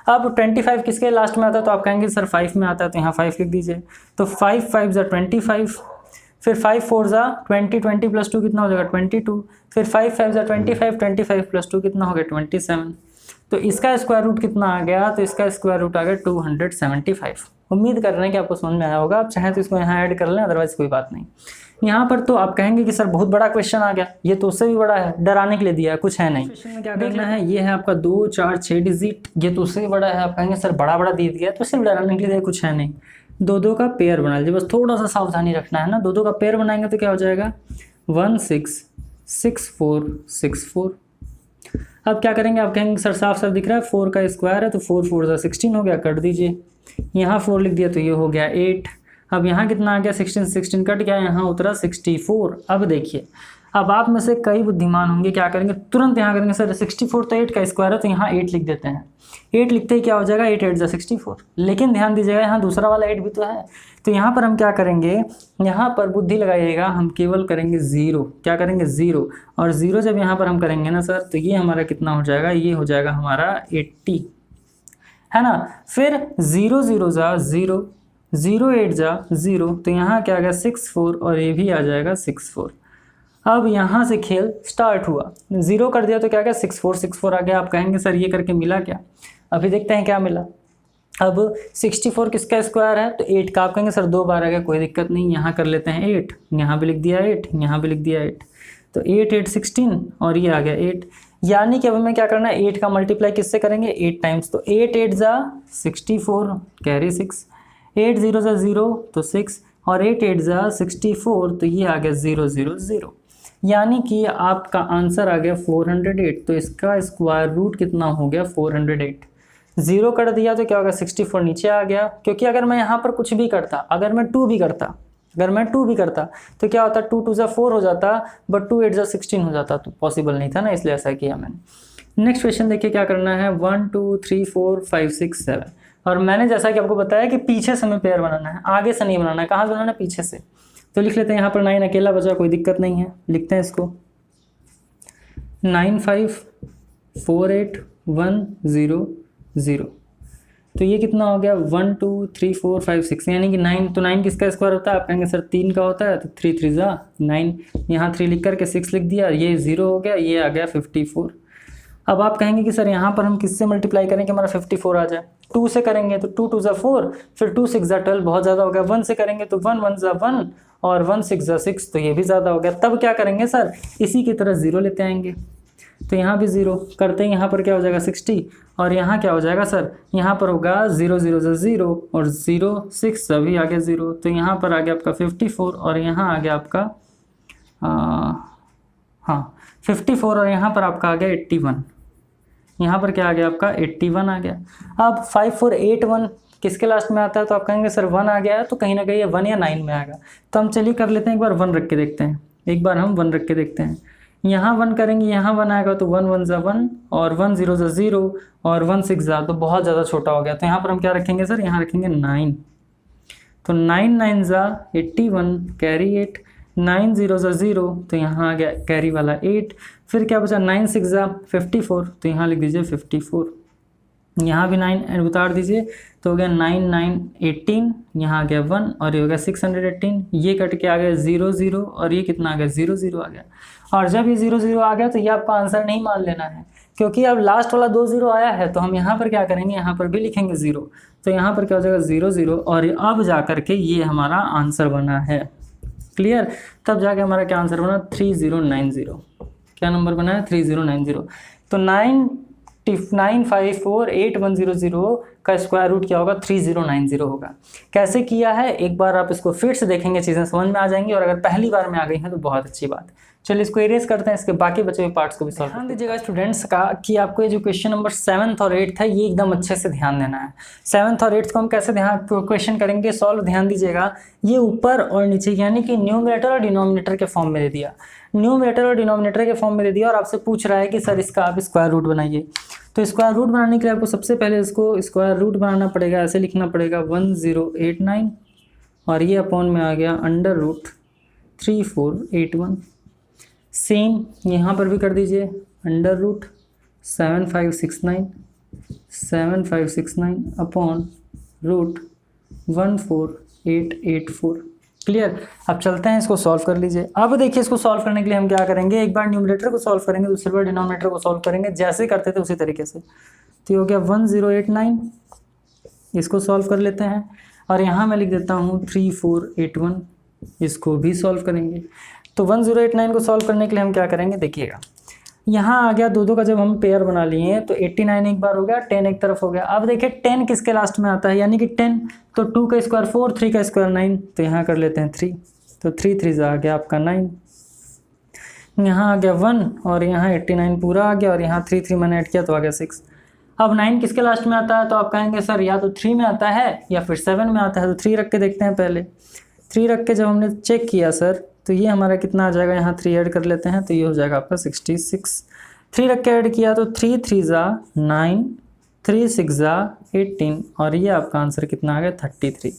[SPEAKER 1] अब 25 किसके लास्ट में आता है, तो आप कहेंगे सर 5 में आता है, तो यहाँ 5 लिख दीजिए। तो 5 5 जा 25, फिर 5 4 जा 20, 20 प्लस 2 कितना हो जाएगा 22, फिर 5 5 जा 25, 25 प्लस 2 कितना हो गया 27। तो इसका स्क्वायर रूट कितना आ गया, तो इसका स्क्वायर रूट आ गया 275। उम्मीद कर रहे हैं कि आपको समझ में आया होगा। आप चाहें तो इसको यहाँ ऐड कर लें, अदरवाइज कोई बात नहीं। यहाँ पर तो आप कहेंगे कि सर बहुत बड़ा क्वेश्चन आ गया, ये तो उससे भी बड़ा है, डराने के लिए दिया है, कुछ है नहीं। क्वेश्चन में क्या देखना है, ये है आपका 2 4 6 डिजिट, ये तो उससे भी बड़ा है। आप कहेंगे सर बड़ा बड़ा दे दिया तो सिर्फ डराने के लिए दिया, कुछ है नहीं। 2 का पेयर बना लीजिए, बस थोड़ा सा सावधानी रखना है ना। 2 का पेयर बनाएंगे तो क्या हो जाएगा 1 6 6 4 6 4। अब क्या करेंगे, आप कहेंगे सर साफ साफ दिख रहा है 4 का स्क्वायर है, तो 4 4 जा 16 हो गया, कट दीजिए। यहाँ 4 लिख दिया तो ये हो गया 8। अब यहाँ कितना आ गया 16 16 कट गया, यहाँ उतरा 64। अब देखिए, अब आप में से कई बुद्धिमान होंगे, क्या करेंगे तुरंत यहाँ करेंगे सर 64 तो 8 का स्क्वायर है, तो यहाँ 8 लिख देते हैं। 8 लिखते ही क्या हो जाएगा 8 8 जा 64। लेकिन ध्यान दीजिएगा यहाँ दूसरा वाला 8 भी तो है, तो यहाँ पर हम क्या करेंगे, यहाँ पर बुद्धि लगाइएगा, हम केवल करेंगे 0। क्या करेंगे 0, और 0 जब यहाँ पर हम करेंगे ना सर, तो ये हमारा कितना हो जाएगा, ये हो जाएगा हमारा 80 है ना। फिर 0 0 जा 0, 0 8 जा 0, तो यहाँ क्या आ गया 64 और ये भी आ जाएगा 64। अब यहाँ से खेल स्टार्ट हुआ, 0 कर दिया तो क्या गया 64 64 आ गया। आप कहेंगे सर ये करके मिला क्या, अभी देखते हैं क्या मिला। अब 64 किसका स्क्वायर है, तो 8 का। आप कहेंगे सर 2 बार आ गया, कोई दिक्कत नहीं, यहाँ कर लेते हैं 8, यहाँ भी लिख दिया 8, यहाँ भी लिख दिया 8, तो 8 8 16 और ये आ गया 8। यानी कि अब हमें क्या करना है, 8 का मल्टीप्लाई किससे करेंगे 8 टाइम्स, तो 8 8 जा 64 कैरी 6, 8 0 जा 0 तो 6 और 8 8 जा 64, तो ये आ गया 0 0 0। यानी कि आपका आंसर आ गया 408। तो इसका स्क्वायर रूट कितना हो गया 408। 0 कर दिया तो क्या होगा 64 नीचे आ गया, क्योंकि अगर मैं यहाँ पर कुछ भी करता, अगर मैं 2 भी करता तो क्या होता 2 2 जा 4 हो जाता, बट 2 8 जा 16 हो जाता, तो पॉसिबल नहीं था ना, इसलिए ऐसा किया मैंने। नेक्स्ट क्वेश्चन देखिए क्या करना है, 1 2 3 4 5 6 7, और मैंने जैसा कि आपको बताया कि पीछे से हमें पेयर बनाना है, आगे से नहीं बनाना है। कहाँ से बनाना है, पीछे से। तो लिख लेते हैं यहाँ पर 9 अकेला बचा, कोई दिक्कत नहीं है, लिखते हैं इसको 9 5 4 8 1 0 0। तो ये कितना हो गया, 1 2 3 4 5 6, यानी कि 9। तो 9 किसका स्क्वायर होता है, आप कहेंगे सर 3 का होता है, तो 3 3 जा 9, यहाँ 3 लिख करके 6 लिख दिया, ये 0 हो गया, ये आ गया 54। अब आप कहेंगे कि सर यहाँ पर हम किससे मल्टीप्लाई करें कि हमारा 54 आ जाए। 2 से करेंगे तो 2 2 ज़ा 4, फिर 2 6 ज़ा 12, बहुत ज़्यादा हो गया। 1 से करेंगे तो 1 1 ज़ा 1 और 1 6 ज़ा 6, तो ये भी ज़्यादा हो गया। तब क्या करेंगे सर, इसी की तरह 0 लेते आएंगे, तो यहाँ भी 0 करते हैं, यहाँ पर क्या हो जाएगा 60, और यहाँ क्या हो जाएगा सर, यहाँ पर होगा 0 0 ज़ा 0 और 0 6 सभी आ गया 0, तो यहाँ पर आ गया आपका 54 और यहाँ आ गया आपका हाँ 54 और यहाँ पर आपका आ गया 81, यहाँ पर क्या आ गया आपका 81 आ गया। अब 5481 किसके लास्ट में आता है, तो आप कहेंगे सर 1 आ गया है, तो कहीं ना कहीं ये 1 या 9 में आएगा। तो हम चलिए कर लेते हैं, एक बार 1 रख के देखते हैं, एक बार हम 1 रख के देखते हैं। यहाँ 1 करेंगे, यहाँ 1 आएगा, तो 1 1 ज़ा 1 और 1 0 ज़ा 0 और 1 6 ज़ा, तो बहुत ज़्यादा छोटा हो गया। तो यहाँ पर हम क्या रखेंगे सर, यहाँ रखेंगे 9, तो 9 9 ज़ा 81 कैरी 8, 9 0 ज़ा 0, तो यहाँ आ गया कैरी वाला 8, फिर क्या बचा 9 6 ज़ा 54, तो यहाँ लिख दीजिए 54, यहाँ भी 9 उतार दीजिए, तो हो गया 9 9 18, यहाँ आ गया 1 और ये हो गया 618, ये कट के आ गया 0 0 और ये कितना आ गया 0 0 आ गया। और जब ये 0 0 आ गया तो ये आपका आंसर नहीं मान लेना है, क्योंकि अब लास्ट वाला 2 0 आया है, तो हम यहाँ पर क्या करेंगे, यहाँ पर भी लिखेंगे 0, तो यहाँ पर क्या हो जाएगा 0 0 और अब जा करके ये हमारा आंसर बना है। क्लियर, तब जाके हमारा क्या आंसर बना 3090, क्या नंबर बना है 3090। तो 9954810 का स्क्वायर रूट क्या होगा 3090 होगा। कैसे किया है एक बार आप इसको फिर से देखेंगे, चीज़ें समझ में आ जाएंगी, और अगर पहली बार में आ गई हैं तो बहुत अच्छी बात। चलिए इसको इरेज करते हैं, इसके बाकी बचे हुए पार्ट्स को भी सॉल्व। ध्यान दीजिएगा स्टूडेंट्स का कि आपको ये जो क्वेश्चन नंबर 7th और 8th है ये एकदम अच्छे से ध्यान देना है। 7th और 8th को हम कैसे ध्यान क्वेश्चन करेंगे सॉल्व, ध्यान दीजिएगा। ये ऊपर और नीचे यानी कि न्यूमरेटर और डिनोमिनेटर के फॉर्म में दे दिया, न्यूमरेटर और डिनोमिनेटर के फॉर्म में दे दिया, और आपसे पूछ रहा है कि सर इसका आप स्क्वायर रूट बनाइए। तो स्क्वायर रूट बनाने के लिए आपको सबसे पहले इसको स्क्वायर रूट बनाना पड़ेगा, ऐसे लिखना पड़ेगा 1089 और ये अपॉन में आ गया अंडर रूट 3481। सेम यहाँ पर भी कर दीजिए, under root 7569 upon root 14884। Clear, अब चलते हैं इसको सॉल्व कर लीजिए। अब देखिए इसको सॉल्व करने के लिए हम क्या करेंगे, एक बार न्यूमरेटर को सॉल्व करेंगे, दूसरी बार डिनोमिनेटर को सॉल्व करेंगे, जैसे करते थे उसी तरीके से। तो ये हो गया 1089, इसको सॉल्व कर लेते हैं, और यहाँ मैं लिख देता हूँ 3481, इसको भी सॉल्व करेंगे। तो 1089 को सॉल्व करने के लिए हम क्या करेंगे, देखिएगा यहाँ आ गया दो का जब हम पेयर बना लिए हैं, तो 89 एक बार हो गया, 10 एक तरफ हो गया। अब देखिए 10 किसके लास्ट में आता है, यानी कि 10, तो 2 का स्क्वायर 4, 3 का स्क्वायर 9, तो यहाँ कर लेते हैं 3, तो 3 3 आ गया आपका 9, यहाँ आ गया 1 और यहाँ 89 पूरा आ गया, और यहाँ 3 3 मैंने ऐड किया तो आ गया 6। अब 9 किसके लास्ट में आता है, तो आप कहेंगे सर या तो 3 में आता है या फिर 7 में आता है, तो 3 रख के देखते हैं। पहले 3 रख के जब हमने चेक किया सर, तो ये हमारा कितना आ जाएगा, यहाँ 3 ऐड कर लेते हैं, तो ये हो जाएगा आपका 66। 3 रख के ऐड किया तो 3 3 ज़ा 9, 3 6 ज़ा 18, और ये आपका आंसर कितना आ गया 33,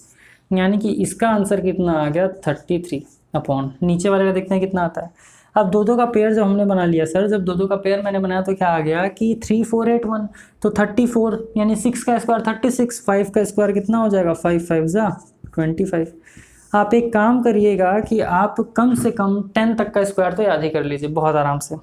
[SPEAKER 1] यानी कि इसका आंसर कितना आ गया 33 अपॉन नीचे वाले का देखते हैं कितना आता है। अब दो का पेयर जब हमने बना लिया सर, जब दो का पेयर मैंने बनाया तो क्या आ गया कि 3481, तो 34 यानी 6 का स्क्वायर 36, 5 का स्क्वायर कितना हो जाएगा 5 5 ज़ा 25। आप एक काम करिएगा कि आप कम से कम 10 तक का स्क्वायर तो याद ही कर लीजिए बहुत आराम से।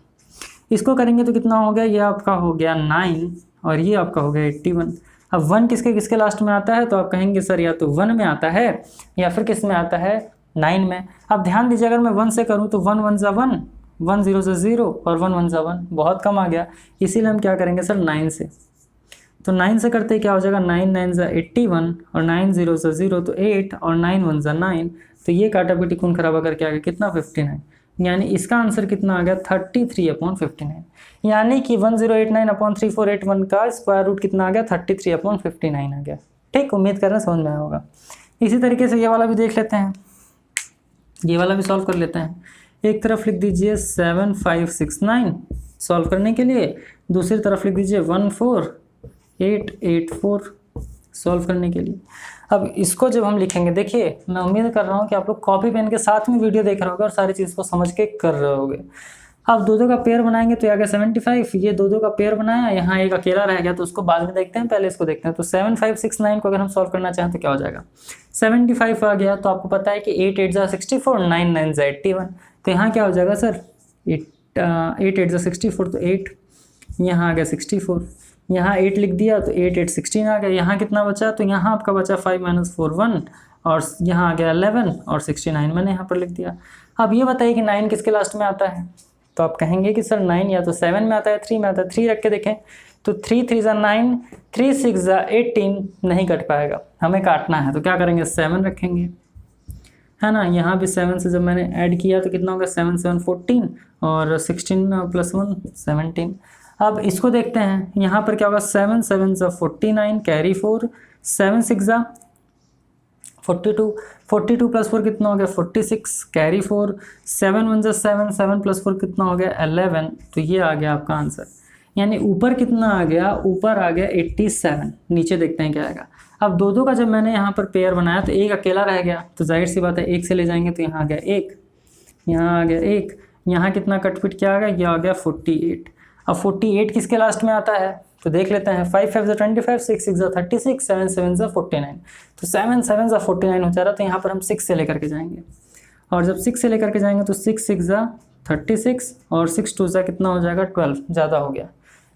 [SPEAKER 1] इसको करेंगे तो कितना हो गया, ये आपका हो गया 9 और ये आपका हो गया 81। अब 1 किसके किसके लास्ट में आता है, तो आप कहेंगे सर या तो 1 में आता है या फिर किस में आता है 9 में। अब ध्यान दीजिए अगर मैं 1 से करूं तो 1 1 ज़ा 1, 1 0 ज़ा 0 और 1 1 ज़ा 1, बहुत कम आ गया, इसीलिए हम क्या करेंगे सर 9 से। तो 9 से करते क्या हो जाएगा 9 9 ज़ा 81 और 9 0 ज़ा 0 तो 8 और 9 1 ज़ा 9, तो ये काटा पीटी कौन खराबा करके आ गया कितना 59, यानी इसका आंसर कितना आ गया 33/59, यानी कि 1089/3481 का स्क्वायर रूट कितना आ गया 33/59 आ गया। ठीक, उम्मीद कर रहे हैं समझ में आया होगा। इसी तरीके से ये वाला भी देख लेते हैं, ये वाला भी सॉल्व कर लेते हैं। एक तरफ लिख दीजिए 7569 सॉल्व करने के लिए। दूसरी तरफ लिख दीजिए 14884 सॉल्व करने के लिए। अब इसको जब हम लिखेंगे, देखिए मैं उम्मीद कर रहा हूँ कि आप लोग कॉपी पेन के साथ में वीडियो देख रहे होगे और सारी चीज़ को समझ के कर रहे होगे। अब दो दो का पेयर बनाएंगे तो आ गया 75, ये दो दो का पेयर बनाया, यहाँ एक अकेला रह गया तो उसको बाद में देखते हैं, पहले इसको देखते हैं। तो 7569 को अगर हम सॉल्व करना चाहें तो क्या हो जाएगा, 75 आ गया। तो आपको पता है कि 8 8 64, 9 9 81, तो यहाँ क्या हो जाएगा सर 8 8 64, तो 8 यहाँ आ गया 64, यहाँ 8 लिख दिया तो 8 8 16 आ गया। यहाँ कितना बचा, तो यहाँ आपका बचा 5 - 4 1, और यहाँ आ गया 11 और 69 मैंने यहाँ पर लिख दिया। अब ये बताइए कि 9 किसके लास्ट में आता है, तो आप कहेंगे कि सर 9 या तो 7 में आता है 3 में आता है। 3 रख के देखें तो 3 3 = 9, 3 6 = 18, नहीं कट पाएगा, हमें काटना है तो क्या करेंगे 7 रखेंगे, है ना। यहाँ भी 7 से जब मैंने ऐड किया तो कितना होगा 7 7 14 और 16 + 1 17। अब इसको देखते हैं, यहाँ पर क्या होगा 7 7 = 49 कैरी 4, 7 6 = 42, 42 + 4 कितना हो गया 46 कैरी 4, 7 1 = 7, 7 + 4 कितना हो गया 11। तो ये आ गया आपका आंसर, यानी ऊपर कितना आ गया, ऊपर आ गया 87। नीचे देखते हैं क्या आएगा। अब दो दो का जब मैंने यहाँ पर पेयर बनाया तो एक अकेला रह गया, तो जाहिर सी बात है एक से ले जाएंगे तो यहाँ आ गया 1, यहाँ आ गया 1, यहाँ कितना कटपिट क्या आ गया, यह आ गया 48। अब 48 किसके लास्ट में आता है तो देख लेते हैं, 5 5 = 25, 6 6 = 36, 7 7 = 49, तो 7 7 = 49 हो जा रहा। तो यहाँ पर हम 6 से लेकर के जाएंगे, और जब 6 से लेकर के जाएंगे तो 6 6 = 36 और 6 2 = कितना हो जाएगा 12, ज़्यादा हो गया,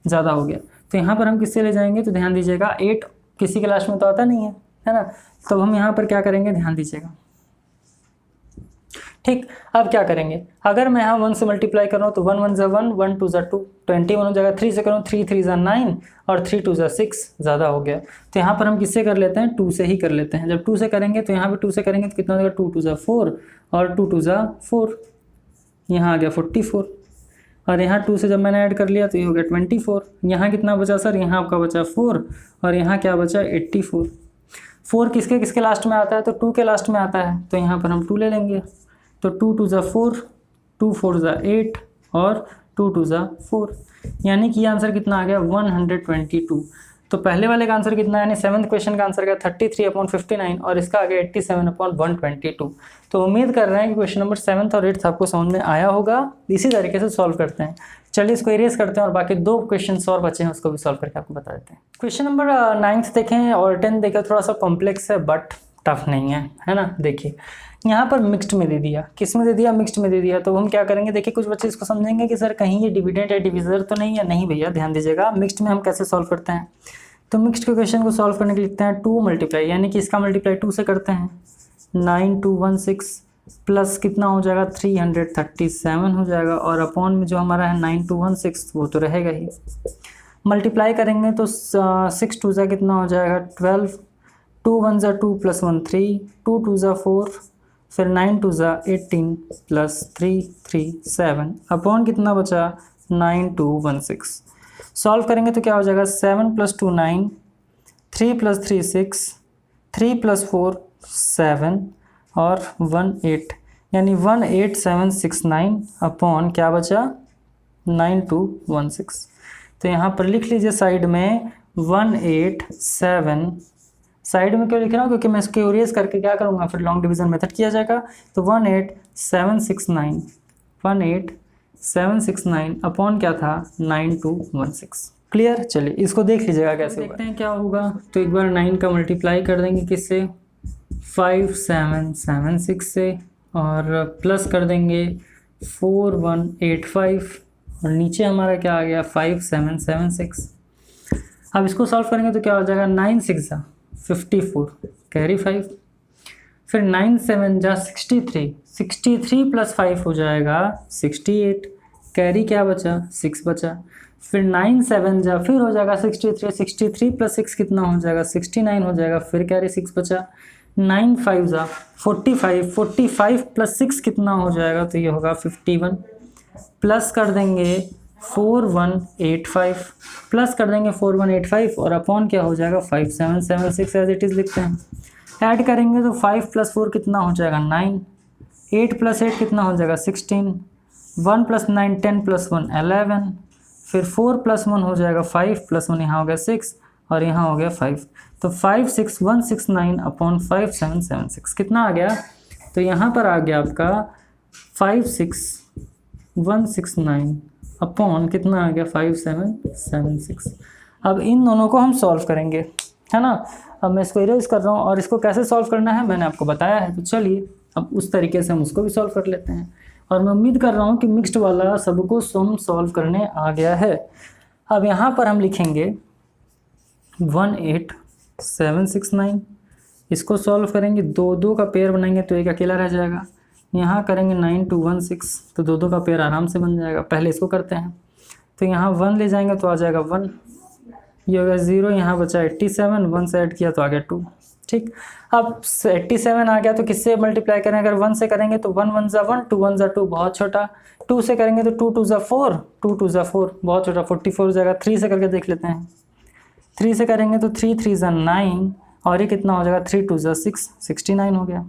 [SPEAKER 1] ज़्यादा हो गया। तो यहाँ पर हम किससे ले जाएंगे, तो ध्यान दीजिएगा 8 किसी के लास्ट में तो आता नहीं है ना। तो हम यहाँ पर क्या करेंगे, ध्यान दीजिएगा, ठीक। अब क्या करेंगे, अगर मैं यहाँ 1 से मल्टीप्लाई कर रहा हूँ तो 1 1 = 1, 1 2 = 2, 21 हो जाएगा। 3 से करूँ 3 3 = 9 और 3 2 = 6, ज़्यादा हो गया। तो यहाँ पर हम किससे कर लेते हैं, 2 से ही कर लेते हैं। जब 2 से करेंगे तो यहाँ भी 2 से करेंगे तो कितना हो जाएगा, 2 2 = 4 और 2 2 = 4, यहाँ आ गया 44, और यहाँ 2 से जब मैंने ऐड कर लिया तो ये हो गया 24। यहाँ कितना बचा सर, यहाँ आपका बचा 4 और यहाँ क्या बचा 84। 4 किसके किसके लास्ट में आता है, तो 2 के लास्ट में आता है, तो यहाँ पर हम 2 ले लेंगे। तो 2 2 = 4, 2 4 = 8 और 2 2 = 4, यानी कि आंसर कितना आ गया 122। तो पहले वाले का आंसर कितना है, यानी 7th क्वेश्चन का आंसर गया 33/59 और इसका आ गया 87/122। तो उम्मीद कर रहे हैं कि क्वेश्चन नंबर 7th और 8th आपको समझ में आया होगा। इसी तरीके से सॉल्व करते हैं। चलिए इसको इरेज करते हैं और बाकी 2 क्वेश्चन और बचे हैं उसको भी सॉल्व करके आपको बता देते हैं। क्वेश्चन नंबर 9th देखें और 10th देखें, थोड़ा सा कॉम्प्लेक्स है बट टफ नहीं है ना। देखिए यहाँ पर मिक्स्ड में दे दिया, किस में दे दिया, मिक्स्ड में दे दिया। तो हम क्या करेंगे, देखिए कुछ बच्चे इसको समझेंगे कि सर कहीं ये डिविडेंड या डिविजर तो नहीं है, नहीं भैया ध्यान दीजिएगा। मिक्स्ड में हम कैसे सॉल्व करते हैं, तो मिक्स्ड के क्वेश्चन को सॉल्व करने के लिए लिखते हैं 2 मल्टीप्लाई, यानी कि इसका मल्टीप्लाई 2 से करते हैं। 9216 प्लस कितना हो जाएगा 337 हो जाएगा, और अपॉन में जो हमारा है 9216 वो तो रहेगा ही। मल्टीप्लाई करेंगे तो 6 2 ज़ा कितना हो जाएगा 12, 2 1 ज़ा 2 + 1 3, 2 2 ज़ा 4, फिर 9 2 ज़ा 18 प्लस 3 3 7 अपॉन कितना बचा 9216। सॉल्व करेंगे तो क्या हो जाएगा 7 + 2 9, 3 + 3 6, 3 + 4 7 और 1 8, यानी 18769 अपॉन क्या बचा 9216। तो यहाँ पर लिख लीजिए साइड में 187, साइड में क्यों लिख रहा हूँ क्योंकि मैं इसको इरेज करके क्या करूँगा फिर लॉन्ग डिवीजन मेथड किया जाएगा। तो 18769 अपॉन क्या था 9216। क्लियर। चलिए इसको देख लीजिएगा कैसे देखते हैं क्या होगा। तो एक बार 9 का मल्टीप्लाई कर देंगे किससे 5776 से, और प्लस कर देंगे 4185 और नीचे हमारा क्या आ गया 5776। अब इसको सॉल्व करेंगे तो क्या हो जाएगा 9 6 ज़ा 54 कैरी 5, फिर 9 7 ज़ा 63, 63 + 5 हो जाएगा 68, कैरी क्या बचा 6 बचा, फिर 9 7 ज़ा फिर हो जाएगा 63, 63 + 6 कितना हो जाएगा 69 हो जाएगा, फिर कैरी 6 बचा, 9 5 ज़ा 45, 45 + 6 कितना हो जाएगा तो ये होगा 51, प्लस कर देंगे 4185, प्लस कर देंगे 4185 और अपॉन क्या हो जाएगा 5776 एज इट इज़ लिखते हैं। ऐड करेंगे तो 5 + 4 कितना हो जाएगा 9, 8 + 8 कितना हो जाएगा 16, 1 + 9 10 + 1 11, फिर 4 + 1 हो जाएगा 5 + 1 यहाँ हो गया 6 और यहाँ हो गया 5, तो 56169/5776 कितना आ गया? तो यहाँ पर आ गया आपका 56169 अपॉन कितना आ गया 5776। अब इन दोनों को हम सॉल्व करेंगे, है ना। अब मैं इसको इरेज कर रहा हूँ और इसको कैसे सॉल्व करना है मैंने आपको बताया है, तो चलिए अब उस तरीके से हम उसको भी सॉल्व कर लेते हैं। और मैं उम्मीद कर रहा हूँ कि मिक्स्ड वाला सबको सम सॉल्व करने आ गया है। अब यहाँ पर हम लिखेंगे 18769, इसको सॉल्व करेंगे, 2 का पेयर बनाएंगे तो एक अकेला रह जाएगा। यहाँ करेंगे 9216, तो 2 का पेयर आराम से बन जाएगा। पहले इसको करते हैं, तो यहाँ 1 ले जाएंगे तो आ जाएगा 1, ये हो गया 0, यहाँ बचा 87, 1 से ऐड किया तो आ गया 2। ठीक, अब 87 आ गया तो किससे मल्टीप्लाई करें? अगर 1 से करेंगे तो 1 1 ज़ा 1, 2 1 ज़ा 2 बहुत छोटा, 2 से करेंगे तो 2 2 ज़ा 4, 2 2 ज़ा 4 बहुत छोटा, 44 हो जाएगा। 3 से करके देख लेते हैं, 3 से करेंगे तो 3 3 ज़ा 9 और ये कितना हो जाएगा 3 2 ज़ा 6, 69 हो गया।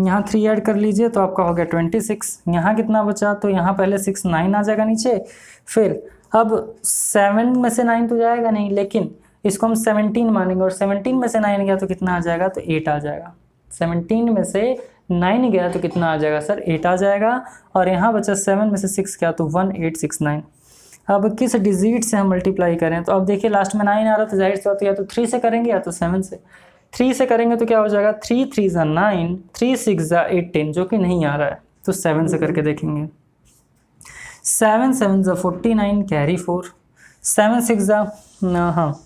[SPEAKER 1] यहाँ 3 ऐड कर लीजिए तो आपका हो गया 26। यहाँ कितना बचा? तो यहाँ पहले 6 9 आ जाएगा नीचे, फिर अब 7 में से 9 तो जाएगा नहीं, लेकिन इसको हम 17 मानेंगे और 17 में से 9 गया तो कितना आ जाएगा? तो 8 आ जाएगा। 17 में से 9 गया तो कितना आ जाएगा सर? 8 आ जाएगा। और यहाँ बचा 7 में से 6 गया तो 1869। अब किस डिजिट से हम मल्टीप्लाई करें? तो अब देखिए लास्ट में 9 आ रहा, तो जाहिर सी बात है या तो 3 से करेंगे या तो 7 से। 3 से करेंगे तो क्या हो जाएगा? 3 3 ज़ा 9, 3 6 ज़ा 18, जो कि नहीं आ रहा है, तो 7 से करके देखेंगे। 7 7 ज़ा 49 कैरी 4, 7 6 ज़ा हाँ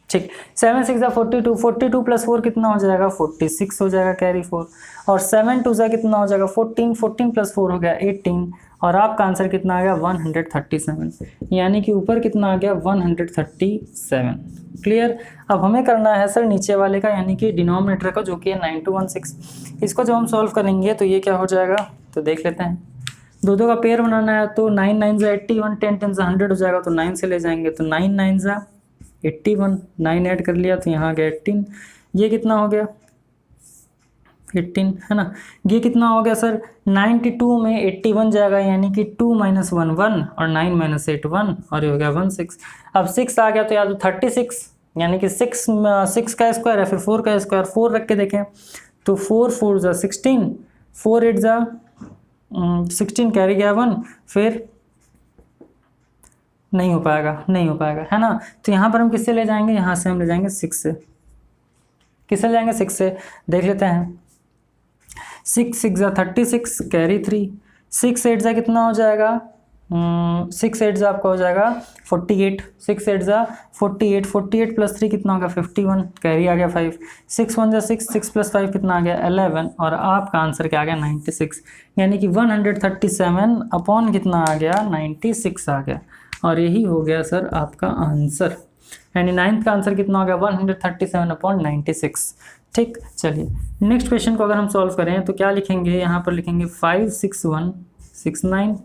[SPEAKER 1] ठीक, 7 6 ज़ा 42, 42 + 4 कितना हो जाएगा? 46 हो जाएगा कैरी 4। और 7 2 ज़ा कितना हो जाएगा? 14, 14 + 4 हो गया 18। और आपका आंसर कितना आ गया? 137, यानी कि ऊपर कितना आ गया? 137। क्लियर। अब हमें करना है सर नीचे वाले का, यानी कि डिनोमिनेटर का, जो कि है 9216। इसको जब हम सॉल्व करेंगे तो ये क्या हो जाएगा, तो देख लेते हैं। 2 का पेयर बनाना है तो 9 9 ज़ा 81, 10 10 ज़ा 100 हो जाएगा, तो 9 से ले जाएंगे तो 9 9 ज़ा 81, 9 ऐड कर लिया तो यहाँ आ गया 18। ये कितना हो गया? 18, है ना। ये कितना हो गया सर? 92 में 81 जाएगा, यानी कि 2 - 1 1 और 9 - 8 1, और ये हो गया 16। अब 6 आ गया तो या तो 36, यानी कि 6 का स्क्वायर है, फिर 4 का स्क्वायर, 4 रख के देखें तो 4 4 ज़ा 16, 4 8 ज़ा 16 कैरी गया 1, फिर नहीं हो पाएगा, है ना। तो यहाँ पर हम किससे ले जाएंगे? यहाँ से हम ले जाएंगे 6 से। किससे ले जाएंगे? 6 से। देख लेते हैं, 6 6 ज़ा 36 कैरी 3, 6 8 ज़ा कितना हो जाएगा? 6 8 ज़ा आपका हो जाएगा 48, 6 8 ज़ा 48, 48 + 3 कितना होगा? 51, कैरी आ गया 5, 6 1 ज़ा 6, 6 + 5 कितना आ गया? 11, और आपका आंसर क्या आ गया? 96, यानी कि 137 अपॉन कितना आ गया? 96 आ गया। और यही हो गया सर आपका आंसर, यानी 9th का आंसर कितना हो गया? 137/96। ठीक, चलिए नेक्स्ट क्वेश्चन को अगर हम सॉल्व करें तो क्या लिखेंगे? यहाँ पर लिखेंगे 56169,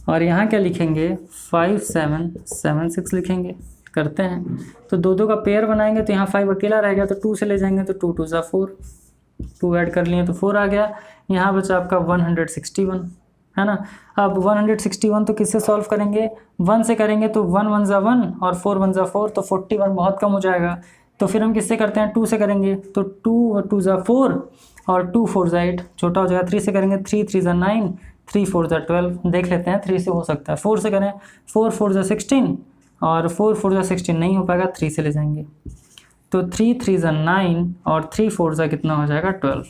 [SPEAKER 1] और यहाँ क्या लिखेंगे? 5776 लिखेंगे। करते हैं तो 2 का पेयर बनाएंगे तो यहाँ 5 अकेला रह गया, तो 2 से ले जाएंगे तो 2 2 ज़ा 4, 2 ऐड कर लिए तो 4 आ गया। यहाँ बचा आपका 161, है ना। अब 161 तो किससे सॉल्व करेंगे? 1 से करेंगे तो 1 1 ज़ा 1 और 4 1 ज़ा 4, तो 41 बहुत कम हो जाएगा। तो फिर हम किससे करते हैं? 2 से करेंगे तो 2 2 ज़ा 4 और 2 4 ज़ा 8, छोटा हो जाएगा। 3 से करेंगे 3 3 ज़ा 9, 3 4 ज़ा 12, देख लेते हैं 3 से हो सकता है। 4 से करें 4 4 ज़ा 16 और 4 4 ज़ा 16 नहीं हो पाएगा, 3 से ले जाएंगे तो 3 3 ज़ा 9 और 3 4 ज़ा कितना हो जाएगा? 12।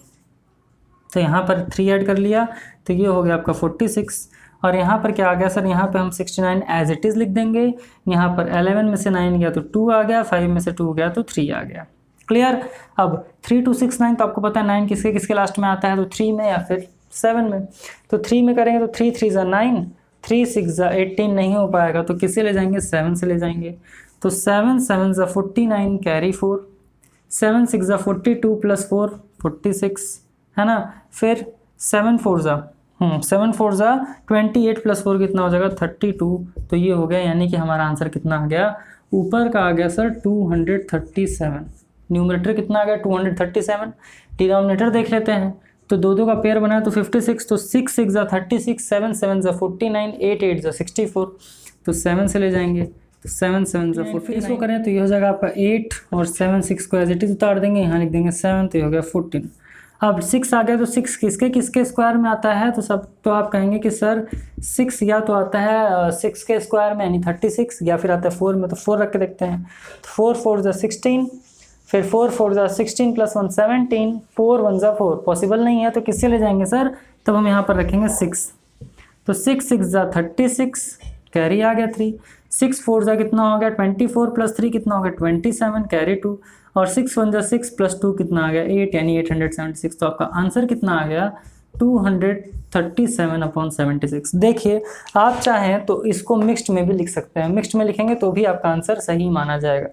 [SPEAKER 1] तो यहाँ पर 3 ऐड कर लिया तो ये हो गया आपका 46। और यहाँ पर क्या आ गया सर? यहाँ पे हम 69 एज इट इज़ लिख देंगे। यहाँ पर 11 में से 9 गया तो 2 आ गया, 5 में से 2 गया तो 3 आ गया। क्लियर। अब 3269 तो आपको पता है 9 किसके किसके लास्ट में आता है, तो 3 में या फिर 7 में। तो 3 में करेंगे तो 3 3 ज़ा 9, 3 6 ज़ा 18 नहीं हो पाएगा, तो किससे ले जाएंगे? 7 से ले जाएंगे। तो 7 7 ज़ा 49 कैरी 4, 7 6 ज़ा 42 + 4 46, है ना। फिर 7 4 ज़ा 28 + 4 कितना हो जाएगा? 32। तो ये हो गया, यानी कि हमारा आंसर कितना आ गया? ऊपर का आ गया सर 237। न्यूमरेटर कितना आ गया? 237। डिनोमिनेटर देख लेते हैं तो 2 का पेयर बना तो 56, तो 6 6 ज़ा 36, 7 7 ज़ा 49, 8 8 ज़ा 64, तो 7 से ले जाएंगे, तो 7 7 से 14। फिर इसको करें तो ये हो जाएगा आपका 8 और 7 6 को एज इट इज उतार देंगे, यहाँ लिख देंगे 7, तो ये हो गया 14। अब 6 आ गया तो 6 किसके किसके स्क्वायर में आता है, तो आप कहेंगे कि सर 6 या तो आता है 6 के स्क्वायर में यानी 36, या फिर आता है 4 में, तो 4 रख के देखते हैं। तो 4 4 जा 16, फिर 4 4 जा 16 + 1 17, 4 1 जा 4, पॉसिबल नहीं है तो किससे ले जाएंगे सर, तब हम यहाँ पर रखेंगे 6, तो 6 6 जा 36, कैरी आ गया 3, 6 4 जा कितना हो गया 24 + 3 कितना हो गया 27, कैरी 2, और 6 1 जा 6 + 2 कितना आ गया 8 यानी 876। तो आपका आंसर कितना आ गया 237/76। देखिए आप चाहें तो इसको मिक्स्ड में भी लिख सकते हैं, मिक्स्ड में लिखेंगे तो भी आपका आंसर सही माना जाएगा।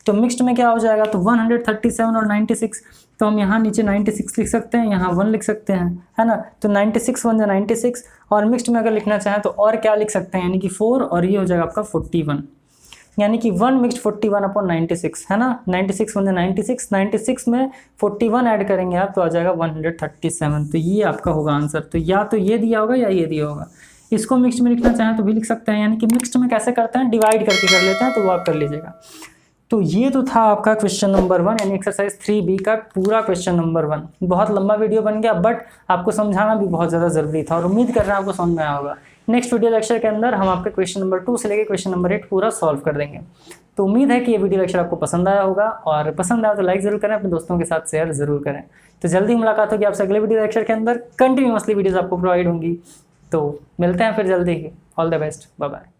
[SPEAKER 1] तो मिक्स्ड में क्या हो जाएगा, तो 137 और 96, तो हम यहाँ नीचे 96 लिख सकते हैं, यहाँ 1 लिख सकते हैं, है ना। तो 96 1 जा 96, और मिक्स्ड में अगर लिखना चाहें तो और क्या लिख सकते हैं, यानी कि 4, और ये हो जाएगा आपका 41, यानी कि 1 मिक्स्ड 41/96, है ना। 96 1 जा 96, 96 में 41 ऐड करेंगे आप तो आ जाएगा 137। तो ये आपका होगा आंसर। तो या तो ये दिया होगा या ये दिया होगा। इसको मिक्स्ड में लिखना चाहें तो भी लिख सकते हैं, यानी कि मिक्स्ड में कैसे करते हैं, डिवाइड करके कर लेते हैं, तो वो आप कर लीजिएगा। तो ये तो था आपका क्वेश्चन नंबर 1 यानी एक्सरसाइज 3B का पूरा क्वेश्चन नंबर 1। बहुत लंबा वीडियो बन गया, बट आपको समझाना भी बहुत ज़्यादा ज़रूरी था, और उम्मीद कर रहे हैं आपको समझ में आया होगा। नेक्स्ट वीडियो लेक्चर के अंदर हम आपके क्वेश्चन नंबर 2 से लेकर क्वेश्चन नंबर 8 पूरा सॉल्व कर देंगे। तो उम्मीद है कि ये वीडियो लेक्चर आपको पसंद आया होगा, और पसंद आया तो लाइक ज़रूर करें, अपने दोस्तों के साथ शेयर ज़रूर करें। तो जल्दी मुलाकात होगी आपसे अगले वीडियो लेक्चर के अंदर, कंटिन्यूअसली वीडियोज़ आपको प्रोवाइड होंगी। तो मिलते हैं फिर जल्दी ही। All the best, bye bye.